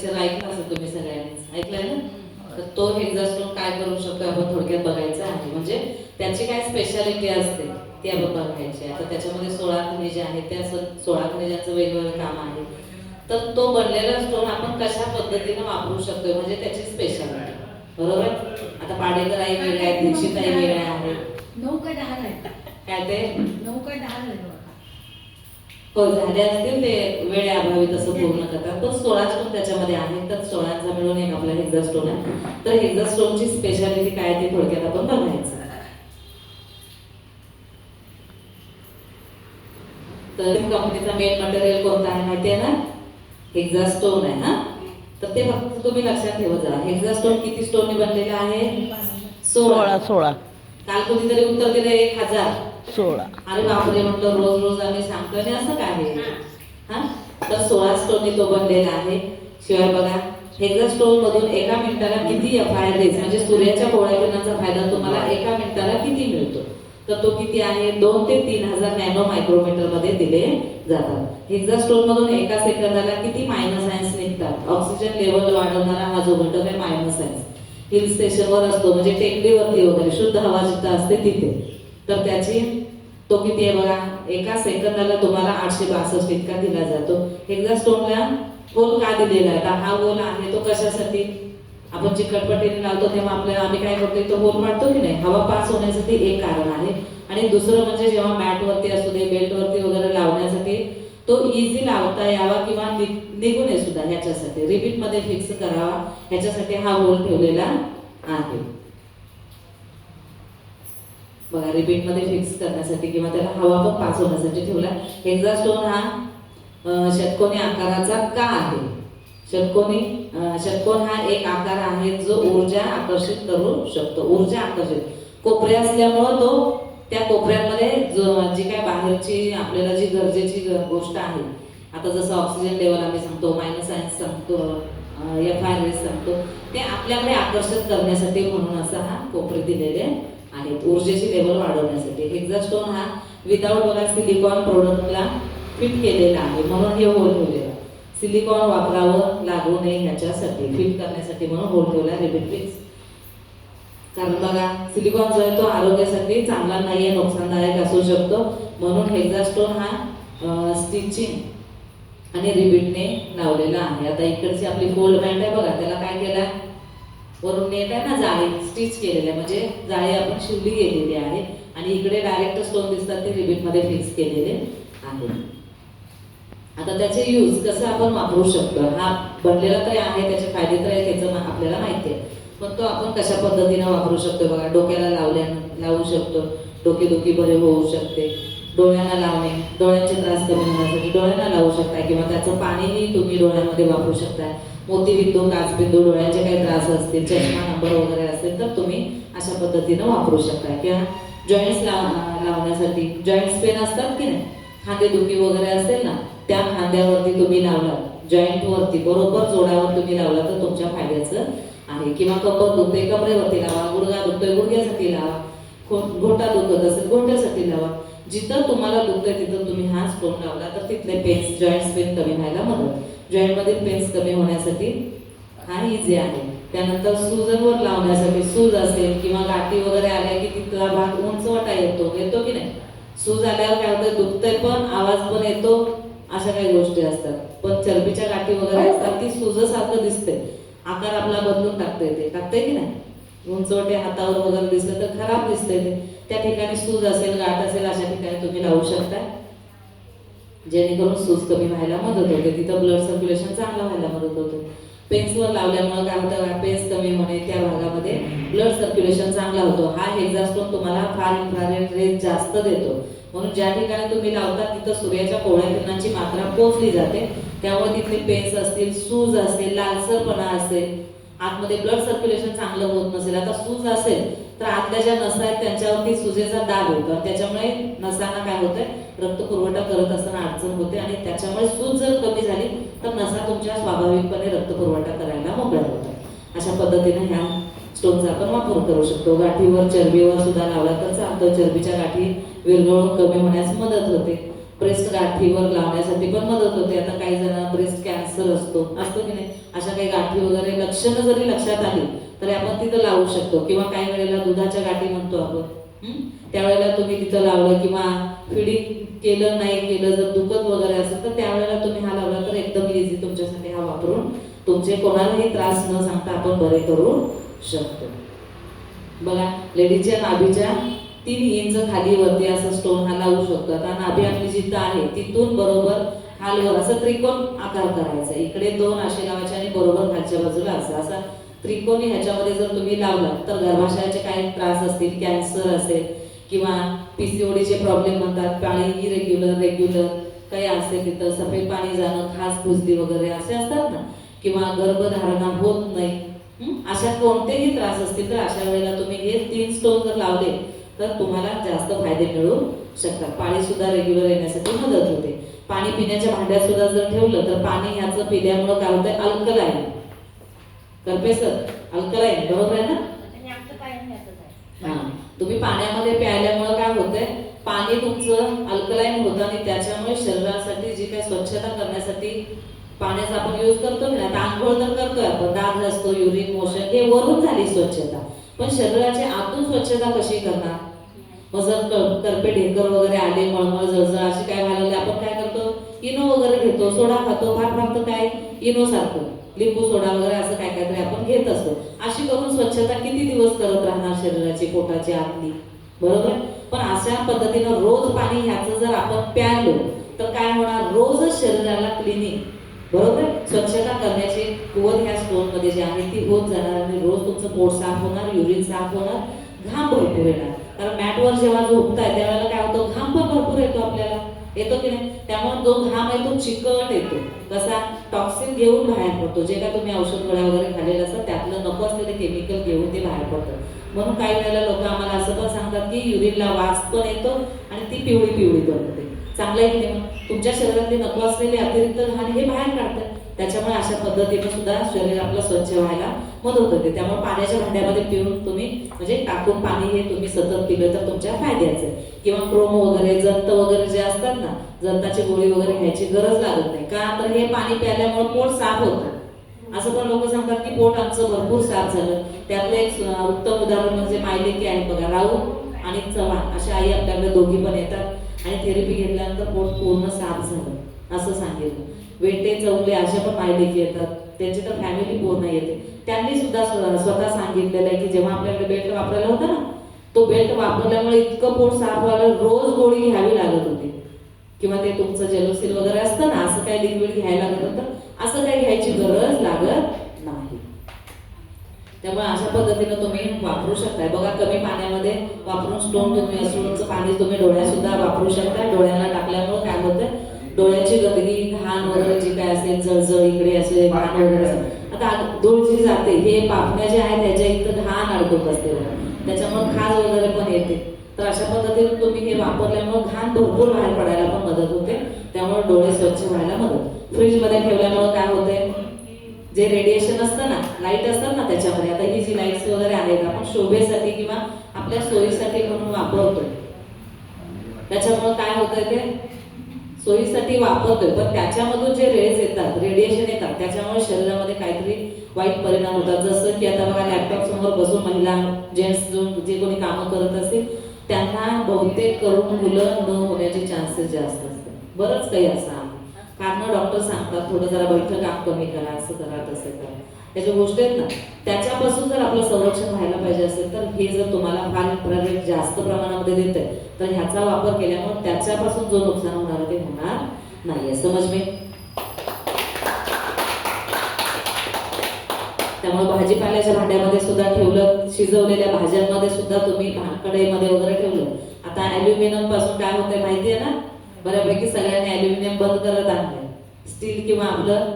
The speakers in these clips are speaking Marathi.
लेक्चर ऐकलं असेल तुम्ही सगळ्यांनीच, ऐकलंय ना? तर तो हेक्झास्टोन काय करू शकतो आपण थोडक्यात बघायचं आहे. म्हणजे त्याची काय स्पेशालिटी असते ती आपण बघायची. आता त्याच्यामध्ये 16 खनिजे आहेत, त्या 16 खनिजांचं वेगवेगळं काम आहे. तर तो बनलेला स्टोन आपण कशा पद्धतीने वापरू शकतो म्हणजे त्याची स्पेशालिटी, बरोबर? आता पाडेकर आई वेगळ्या आहेत, दीक्षित आई वेगळ्या आहेत. 9 का 10 आहे काय ते 9 का 10 आहे हो झाले असतील, ते वेळेअभावी तसं पूर्ण करतात. पण 16 स्टोन त्याच्यामध्ये आहेत, तर 16चा मिळून एक आपला हेक्झास्टोन आहे. तर हेक्झास्टोनची स्पेशालिटी काय ती थोडक्यात आपण बघायचं. तर कंपनीचा मेन मटेरियल कोणता आहे माहिती आहे ना? हेक्झास्टोन आहे ना. तर ते फक्त तुम्ही लक्षात ठेवा जरा. हेक्झास्टोन किती स्टोनने बनलेला आहे? 16. काल कोणीतरी उत्तर दिलं 1000. 16. अरे बापरे म्हटलं, रोज रोज आम्ही सांगतोय आणि असं काय आहे हा? तर 16 स्टोनने तो बनलेला आहे. शिवाय बघा, हेक्झास्टोन मधून एका मिनिटाला किती FIR रेज म्हणजे सूर्याच्या कोवळ्या किरणांचा फायदा तुम्हाला एका मिनिटाला किती मिळतो? तर तो किती आहे? 2 ते 3000 नॅनो मायक्रोमीटर मध्ये दिले जातात. हेक्झास्टोन मधून एका सेकंदाला किती मायनस आयन्स निघतात? ऑक्सिजन लेवल वाढवणारा हा जो घटक आहे मायनस आयन्स, हिल स्टेशनवर असतो म्हणजे टेकडीवरती वगैरे शुद्ध हवा जिथं असते तिथे, तर त्याची तो किती आहे बघा, एका सेकंदाला तुम्हाला 862 इतका दिला जातो. हेक्झास्टोनला होल का दिलेला आहे? हा होल आहे तो कशासाठी? आपण चिकटपट्टीने लावतो तेव्हा आपल्याला आम्ही काय करतो, तो होल पाडतो की नाही, हवा पास होण्यासाठी एक कारण आहे. आणि दुसरं म्हणजे जेव्हा मॅट वरती असू दे, बेल्ट वरती वगैरे लावण्यासाठी तो इझी लावता यावा किंवा निघू नये सुद्धा, ह्याच्यासाठी रिपीट मध्ये फिक्स करावा ह्याच्यासाठी हा होल ठेवलेला आहे. बघा, रिपीट मध्ये फिक्स करण्यासाठी किंवा त्याला हवा पण पास होण्यासाठी ठेवला. हेक्झास्टोन हा षटकोनी आकाराचा का आहे? षटकोन हा एक आकार आहे जो ऊर्जा आकर्षित करू शकतो. ऊर्जा आकर्षित कोपरे असल्यामुळे तो त्या कोपऱ्यांमध्ये जी काय बाहेरची आपल्याला जी गरजेची गोष्ट आहे, आता जसं ऑक्सिजन लेवल आम्ही सांगतो, मायनस आयन्स सांगतो, FIR रेज सांगतो, ते आपल्याकडे आकर्षित करण्यासाठी म्हणून असं हा कोपरे दिलेले आहेत, ऊर्जेची लेवल वाढवण्यासाठी. हेक्झास्टोन हा विदाउट बघा सिलिकॉन प्रोडक्टला फिट केलेला आहे म्हणून हे होल ठेवलेला. सिलिकॉन वापरावं लागू नये ह्याच्यासाठी फिट करण्यासाठी म्हणून होल ठेवला रिपीट फिक्स. कारण बघा, सिलिकॉन जो आहे तो आरोग्यासाठी चांगला नाहीये, नुकसानदायक असू शकतो. म्हणून हेक्झास्टोन हा स्टिचिंग आणि रिबीटने लावलेला आहे. आता इकडची आपली फोल्ड बँड आहे बघा, त्याला काय केलं, वरून नेट आहे ना, जाळी स्टिच केलेली आहे म्हणजे जाळी आपण शिवली गेलेली आहे. आणि इकडे डायरेक्ट स्टोन दिसतात ते रिबीट मध्ये फिक्स केलेले आहे. आता त्याचे यूज कसं आपण वापरू शकतो, हा बनलेला तर आहे, त्याचे फायदे तर आहे त्याचं आपल्याला माहिती आहे, पण तो आपण कशा पद्धतीने वापरू शकतो बघा. डोक्याला लावू शकतो, डोकेदुखी बरे होऊ शकते. डोळ्यांना लावणे, डोळ्यांचे त्रास कमी होण्यासाठी डोळ्यांना लावू शकता किंवा त्याचं पाणीही तुम्ही डोळ्यामध्ये वापरू शकता. मोतीबिंदू, काचबिंदू, डोळ्यांचे काही त्रास असतील, चष्मा नंबर वगैरे असेल तर तुम्ही अशा पद्धतीने वापरू शकता. किंवा जॉईंट्स लावण्यासाठी, जॉईंट्स पेन असतात की नाही, खांदेदुखी वगैरे असेल ना, त्या खांद्यावरती तुम्ही लावला, जॉईंट वरती बरोबर जोडावर तुम्ही लावला तर तुमच्या फायद्याचं आहे. किंवा कंबर दुखते, कमरेवरती लावा, गुडघा दुखतोय, गुडघ्यासाठी लावा, घोटा दुखत असेल, घोट्यासाठी लावा. जिथं तुम्हाला दुखतंय तिथं तुम्ही हा स्टोन लावला तर तिथले पेन्स, जॉईंट्स पेन कमी व्हायला मदत, जॉईंट मधील पेन्स कमी होण्यासाठी हा इझी आहे. त्यानंतर सूजनवर लावण्यासाठी, सूज असेल किंवा गाठी वगैरे आल्या की तिथला भाग उंचवटा येतो की नाही, सूज आल्यावर काय होतं, दुखतंय पण आवाज पण येतो, अशा काही गोष्टी असतात. पण चरबीच्या गाठी वगैरे असतात ती सूजसारखं दिसते, आकार आपला बदलून टाकते की नाही, उंचवटे हातावर वगैरे दिसले तर खराब दिसते ते. त्या ठिकाणी सूज असेल, गाठ असेल, अशा ठिकाणी तुम्ही लावू शकता जेणेकरून सूज कमी व्हायला मदत होते, तिथं ब्लड सर्क्युलेशन चांगलं व्हायला मदत होते. पेन्सवर लावल्यामुळे काय होतं, पेन्स कमी होणे, त्या भागामध्ये ब्लड सर्क्युलेशन चांगला होतो. हा हेक्झास्टोन तुम्हाला फार इन्फ्रारेड रेज जास्त देतो, म्हणून ज्या ठिकाणी तुम्ही लावता तिथं सूर्याच्या कोवळ्या किरणांची मात्रा पोहोचली जाते, त्यामुळे तिथले पेन्स असतील, सूज असेल, लालसरपणा असेल, आतमध्ये ब्लड सर्क्युलेशन चांगलं होत नसेल, आता सूज असेल तर आतल्या ज्या नसा आहेत त्यांच्यावरती सुजेचा दाब होतो, त्याच्यामुळे नसांना काय होतंय, रक्त पुरवठा करत असताना अडचण होते आणि त्याच्यामुळे सूज जर कमी झाली तर नसा तुमच्या स्वाभाविकपणे रक्त पुरवठा करायला मोकळ्या होतात. अशा पद्धतीने ह्या स्टोनचा आपण वापर करू शकतो. गाठीवर, चरबीवर सुद्धा लावला तर चालतो, चरबीच्या गाठी विरघळून कमी होण्यास मदत होते. ब्रेस्ट गाठीवर लावण्यासाठी पण मदत होते. आता काही जण ब्रेस्ट कॅन्सर असतो की नाही, अशा काही गाठी वगैरे लक्षणं जरी लक्षात आली तरी आपण तिथं लावू शकतो. किंवा काही वेळेला दुधाच्या गाठी म्हणतो आपण, त्यावेळेला तुम्ही तिथं लावलं किंवा फिडिंग केलं नाही केलं, जर दुखत वगैरे असेल तर त्यावेळेला तुम्ही हा लावला तर एकदम इझी तुमच्यासाठी हा वापरून तुमचे कोणालाही त्रास न सांगता आपण बरे करू शकतो. बघा, लेडीजच्या नाभीच्या 3 इंच खाली वरती असं स्टोन हा लावू शकतो. आता नाभी आपली जिथं आहे तिथून बरोबर खालवर असं त्रिकोण आकार करायचा. इकडे 2 असे लावायचे आणि बरोबर खालच्या बाजूला असा त्रिकोणी ह्याच्यामध्ये जर तुम्ही लावला तर गर्भाशयाचे काही त्रास असतील, कॅन्सर असेल किंवा पीसीओडीचे प्रॉब्लेम म्हणतात, पाणी रेग्युलर काही असेल तिथं, सफेद पाणी जाणं, खास खुजली वगैरे असे असतात ना, किंवा गर्भधारणा होत नाही, अशा कोणतेही त्रास असतील तर अशा वेळेला तुम्ही हे 3 स्टोन जर लावले तर तुम्हाला जास्त फायदे मिळू शकतात. पाणी सुद्धा रेग्युलर येण्यासाठी मदत होते. पाणी पिण्याच्या भांड्यात सुद्धा जर ठेवलं तर पाणी ह्याचं पिल्यामुळं काय होतंय, अल्कलाईन, करपे सर, अल्कलाईन बरोबर आहे ना. तुम्ही पाण्यामध्ये प्यायल्यामुळे काय होतंय, पाणी तुमचं अल्कलाईन होतं आणि त्याच्यामुळे शरीरासाठी जी काही स्वच्छता करण्यासाठी पाण्याचा आपण यूज करतो ना, आता आंघोळ तर करतोय आपण, दात घासतो, युरिन मोशन, हे वरून झाली स्वच्छता, पण शरीराची आतून स्वच्छता कशी करणार. मग जर करपे ढेकर वगैरे आले, मळमळ जळजळ अशी काय व्हायला आपण काय करतो, इनो वगैरे घेतो, सोडा खातो, फार काय इनो सारखं, लिंबू सोडा वगैरे असं काय काहीतरी आपण घेत असतो. अशी करून स्वच्छता किती दिवस करत राहणार शरीराची, पोटाची आतली, बरोबर. पण अशा पद्धतीनं रोज पाणी ह्याचं जर आपण प्यायलो तर काय होणार, रोजच शरीराला क्लिनिंग, बरोबर, स्वच्छता करण्याची कुवत ह्या स्टोन मध्ये जी आहे ती होत जाणार आणि रोज तुमचं पोट साफ होणार, युरिन साफ होणार, घाम भरपूर येणार. कारण मॅटवर जेव्हा झोपताय त्यावेळेला काय होतं, घाम पण भरपूर येतो आपल्याला, येतो की नाही. त्यामुळे जो घाम आहे तो चिकट येतो, कसा टॉक्सिन घेऊन बाहेर पडतो. जे काय तुम्ही औषध गोळ्या वगैरे खाल्लेलं असतं त्यातलं नको असलेले केमिकल घेऊन ते बाहेर पडतं. म्हणून काही वेळेला लोक आम्हाला असं पण सांगतात की युरिनला वास पण येतो आणि ती पिवळी बनते. चांगलं आहे की नाही. तुमच्या शरीरातली नको असलेले अतिरिक्त घाण हे बाहेर काढतात. त्याच्यामुळे अशा पद्धतीने सुद्धा शरीर आपलं स्वच्छ व्हायला मदत होते. त्यामुळे पाण्याच्या भांड्यामध्ये पिऊन तुम्ही म्हणजे टाकून पाणी हे तुम्ही सतत पिलं तर तुमच्या फायद्याचं आहे. किंवा क्रोम वगैरे, जंत वगैरे जे असतात ना, जंताची गोळी वगैरे घ्यायची गरज लागत नाही. का तर हे पाणी प्यायल्यामुळे पोट साफ होतं. असं पण लोक सांगतात की पोट आमचं भरपूर साफ झालं. त्यातलं एक उत्तम उदाहरण म्हणजे मायलेकी आहे बघा, राऊ आणि चव्हाण अशा आई आपल्याकडे दोघी पण येतात आणि थेरपी घेतल्यानंतर पोट पूर्ण साफ झालं असं सांगितलं. वेटे चवले अशा पण मायलेकी येतात, त्यांची तर फॅमिली पूर्ण येते. त्यांनी सुद्धा स्वतः सांगितलेलं आहे की जेव्हा आपल्याकडे बेल्ट वापरायला होता ना, तो बेल्ट वापरल्यामुळे इतकं पोट साफ व्हायला रोज गोळी घ्यावी लागत होती. किंवा ते तुमचं जेलोसिल वगैरे असतं ना, असं काही लिक्विड घ्यायला लागत होतं, असं काही घ्यायची गरज लागत नाही. त्यामुळे अशा पद्धतीनं तुम्ही वापरू शकताय. बघा, कमी पाण्यामध्ये वापरून स्टोन तुम्ही, स्टोनचं पाणी तुम्ही डोळ्यात सुद्धा वापरू शकता. डोळ्याला टाकल्यामुळे काय होतं, डोळ्याची गंदगी, घाण वगैरे जे काय असेल, जळजळ इकडे असेल, घाण वगैरे असेल, आता धूळ जी जाते, हे पापण्या जे आहेत त्याच्या इथं घाण अडकत असते, त्याच्यामुळे खाज वगैरे पण येते. तर अशा पद्धतीने तुम्ही हे वापरल्यामुळे घाण भरपूर बाहेर पडायला पण मदत होते. त्यामुळे डोळे स्वच्छ व्हायला मदत. फ्रीज मध्ये ठेवल्यामुळे काय होतंय, जे रेडिएशन असतं ना, लाईट असतात ना त्याच्यामध्ये, आता ही जी लाईट्स वगैरे आहेत आपण शोभेसाठी किंवा आपल्या सोयीसाठी म्हणून वापरतोय, त्याच्यामुळे काय होतंय, ते सोयीसाठी वापरतोय, पण त्याच्यामधून जे रेज येतात, रेडिएशन येतात, त्याच्यामुळे शरीरामध्ये काहीतरी वाईट परिणाम होतात. जसं की आता बघा, लॅपटॉप समोर बसून महिला, जेंट्स जे कोणी कामं करत असतील त्यांना बहुतेक करून मुलं न होण्याचे चान्सेस जास्त असतात. बरंच काही असं आहे, कारण डॉक्टर सांगतात थोडं जरा बैठक काम कमी करा, असं करा, तसं करा, त्याच्या गोष्टी आहेत ना. त्याच्यापासून जर आपलं संरक्षण व्हायला पाहिजे असेल तर हे जर तुम्हाला फार इन्फ्रारेड जास्त प्रमाणामध्ये देत आहे तर ह्याचा वापर केल्यामुळे त्याच्यापासून जो नुकसान होणार ते होणार नाहीये. समज मी. त्यामुळे भाजीपाल्याच्या भांड्यामध्ये सुद्धा ठेवलं, शिजवलेल्या भाज्यांमध्ये सुद्धा तुम्ही कढईमध्ये वगैरे ठेवलं. आता ॲल्युमिनियम पासून काय होतंय माहिती आहे ना, बऱ्यापैकी सगळ्यांनी ॲल्युमिनियम बंद करत आणलंय. स्टील किंवा आपलं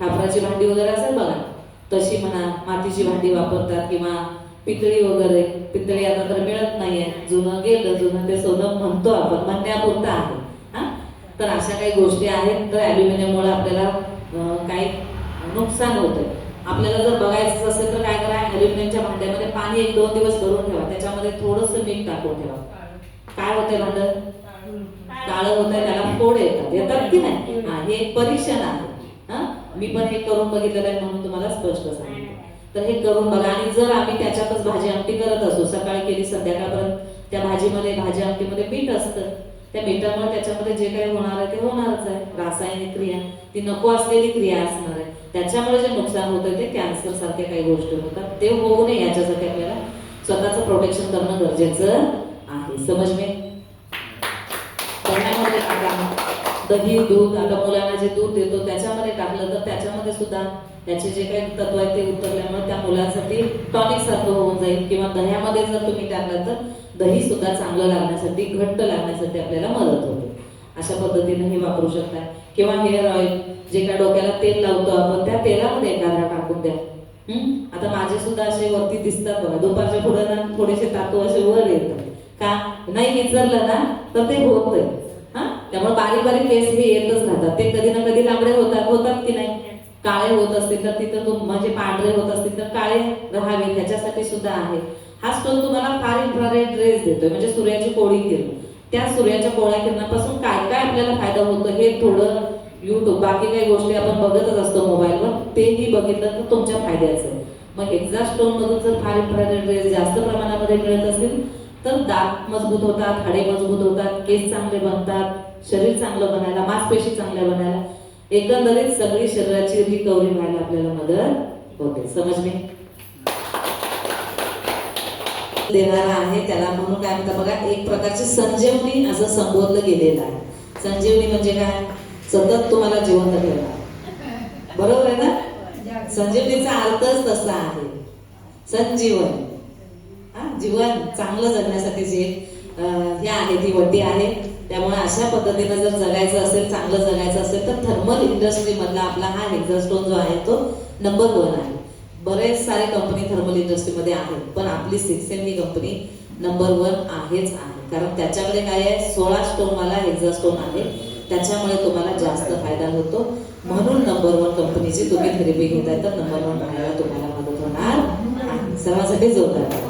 खापराची भांडी वगैरे असेल बघा, तशी म्हणा, मातीची भांडी वापरतात किंवा पितळी वगैरे. पितळी आता तर मिळत नाहीये, जुनं गेलं, जुनं ते सोनं म्हणतो आपण, म्हणण्यापुरतं आहे. हा, तर अशा काही गोष्टी आहेत. तर ॲल्युमिनियममुळे आपल्याला काही नुकसान होतंय. आपल्याला जर बघायचं असेल तर काय करा, ॲल्युमिनियमच्या भांड्यामध्ये पाणी 1-2 दिवस भरून ठेवा, त्याच्यामध्ये थोडंसं मीठ टाकून ठेवा. काय होतंय भांडं, काळं होत आहे त्याला फोड येतात की नाही? हे एक परीक्षण आहे. मी पण हे करून बघितलेलं आहे म्हणून तुम्हाला स्पष्ट सांगितलं. तर हे करून बघा. आणि जर आम्ही त्याच्यातच भाजी आमटी करत असू, सकाळी केली संध्याकाळपर्यंत त्या भाजीमध्ये भाजी आमटीमध्ये मीठ असतं, त्या मिठामुळे त्याच्यामध्ये जे काही होणार आहे ते होणारच आहे. रासायनिक क्रिया, ती नको असलेली क्रिया असणार आहे. त्याच्यामुळे जे नुकसान होतं ते कॅन्सर सारख्या काही गोष्टी होतात. ते होऊ नये याच्यासाठी आपल्याला स्वतःचं प्रोटेक्शन करणं गरजेचं आहे. समजले? त्याच्यामध्ये दही, दूध, आता मुलांना जे दूध देतो त्याच्यामध्ये टाकलं तर त्याच्यामध्ये सुद्धा त्याचे जे काही तत्व आहेत ते उतरल्यामुळे त्या मुलांसाठी टॉनिक सारखं होऊन जाईल. किंवा दह्यामध्ये जर तुम्ही टाकलं तर दही सुद्धा चांगलं लागण्यासाठी, घट्ट लागण्यासाठी आपल्याला मदत होते. अशा पद्धतीने हे वापरू शकता. किंवा हेअर ऑइल, जे काय डोक्याला तेल लावतो आपण त्या तेलामध्ये एखादा टाकून द्या. आता माझे सुद्धा असे वरती दिसतात बघा, दुपारच्या पुढे ना थोडेसे टाकू असे वर येतात. का नाही विचारलं ना तर ते होत नाही. त्यामुळे बारीक बारीक केस हे येतच राहतात. ते कधी ना कधी लांबडे होतात की नाही? काळे होत असतील तर तिथं म्हणजे पांढरे होत असतील तर काळे राहावे, ह्याच्यासाठी सुद्धा आहे. हा स्टोन तुम्हाला फार इन्फ्रारेड रेज देतोय, म्हणजे सूर्याची कोवळी किरण. त्या सूर्याच्या कोवळ्या किरणापासून काय काय आपल्याला फायदा होतो हे थोडं युट्यूब, बाकी काही गोष्टी आपण बघतच असतो मोबाईलवर, तेही बघितलं तर तुमच्या फायद्याचं. मग एक्झा स्टोन मधून जर फार इन्फ्रारेड रेज जास्त प्रमाणामध्ये मिळत असेल तर दात मजबूत होतात, हाडे मजबूत होतात, केस चांगले बनतात, शरीर चांगलं बनायला, मांसपेशी चांगल्या बनायला, एकंदरीत सगळी शरीराची रिकव्हरी व्हायला आपल्याला मदत होते. समजले? देणारा आहे त्याला म्हणून काय म्हणतात बघा, एक प्रकारची संजीवनी असं संबोधलं गेलेलं आहे. संजीवनी म्हणजे काय? सतत तुम्हाला जिवंत ठेवणार. बरोबर आहे ना? संजीवनीचा अर्थच तसा आहे, संजीवन. जीवन चांगलं जगण्यासाठी जे हे आहे ती वटी आहे. त्यामुळे अशा पद्धतीने जर जगायचं असेल, चांगलं जगायचं असेल तर थर्मल इंडस्ट्री मधला आपला हा हेक्झा स्टोन जो आहे तो नंबर 1 आहे. बरेच सारे कंपनी थर्मल इंडस्ट्रीमध्ये आहेत, पण आपली 6M ही कंपनी नंबर 1 आहेच आहे. कारण त्याच्याकडे काय आहे, 16 स्टोन वाला हेक्झा स्टोन आहे. त्याच्यामुळे तुम्हाला जास्त फायदा होतो. म्हणून नंबर 1 कंपनीची तुम्ही थेरपी घेताय तर नंबर 1 राहायला तुम्हाला मदत होणार आहे. सर्वांसाठी जोरदार